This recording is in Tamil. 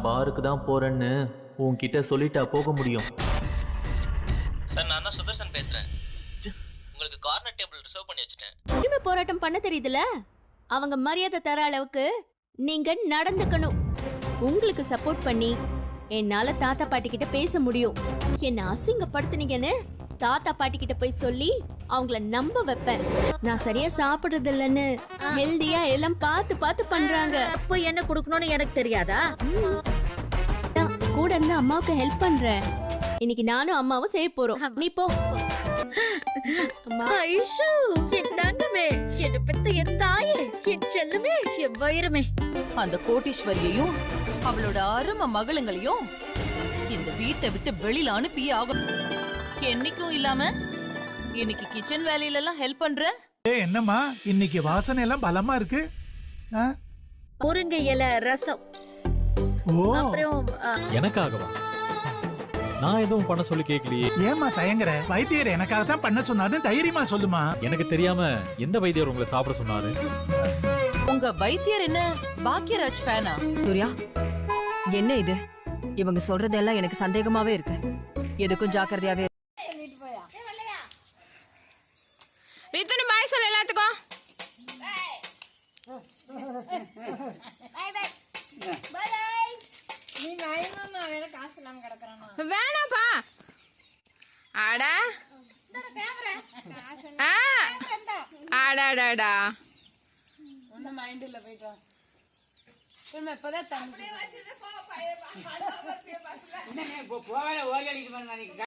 பாருக்கு தான் போறேன்னு உன்கிட்ட சொல்லிட்டா போக முடியும்? சார் நான் தான் சுதர்சன் பேசுறேன். உங்களுக்கு கார்னர் டேபிள் ரிசர்வ் பண்ணி வச்சிட்டேன். உரிமை போராட்டம் பண்ண தெரியுதுல, அவங்க மரியாதை தர அளவுக்கு நீங்க நடந்துக்கணும். உங்களுக்கு சப்போர்ட் பண்ணி என்னால தாத்தா பாட்டி கிட்ட பேச முடியும். என்ன அசிங்கப்படுத்துனீங்கன்னு தாத்தா பாட்டி கிட்ட போய் சொல்லி அவங்கள நம்ப வைப்பேன். நான் சரியா சாப்பிடுறது இல்லைன்னு ஹெல்தியா எல்லாம் பார்த்து பார்த்து பண்றாங்க. அப்போ என்ன கொடுக்கணும்னு எனக்கு தெரியாதா? நான் கூட இருந்து அம்மாவுக்கு ஹெல்ப் பண்றேன். இன்னைக்கு நானும் அம்மாவும் செய்ய போறோம். நீ போ. ஐஷு, என் தங்கமே, என்ன பெத்த என் தாயே, என் செல்லமே, என் வயிறுமே. அந்த கோட்டீஸ்வரியையும் அவளோட அருமை மகளுங்களையும் இந்த வீட்டை விட்டு வெளியில அனுப்பியே ஆகும். என்னைக்கும் இல்லாம இன்னைக்கு கிச்சன் வேலையில எல்லாம் ஹெல்ப் பண்ற. என்னம்மா இன்னைக்கு வாசனை எல்லாம் பலமா இருக்கு? முருங்கை இலை ரசம். அப்புறம் எனக்காகவா? நான் எதுவும் பண்ண சொல்லி கேட்கலையே. ஏமா தயங்குற? வைத்தியர் எனக்காக தான் பண்ண சொன்னாரு, தைரியமா சொல்லுமா. எனக்கு தெரியாம எந்த வைத்தியர் உங்களை சாப்பிட சொன்னாரு? உங்க வைத்தியர் என்ன பாக்கியராஜ் ஃபேனா? சூர்யா, என்ன இது? இவங்க சொல்றதெல்லாம் எனக்கு சந்தேகமாவே இருக்கு. எதுக்கும் ஜாக்கிரதையாவே. ரீத்துனு பாய் சொல்ல எல்லாத்துக்கும். வேணாப்பா. ஆடா ஆடாடாடா மைண்ட் இல்ல போயிட்டு இப்பதான்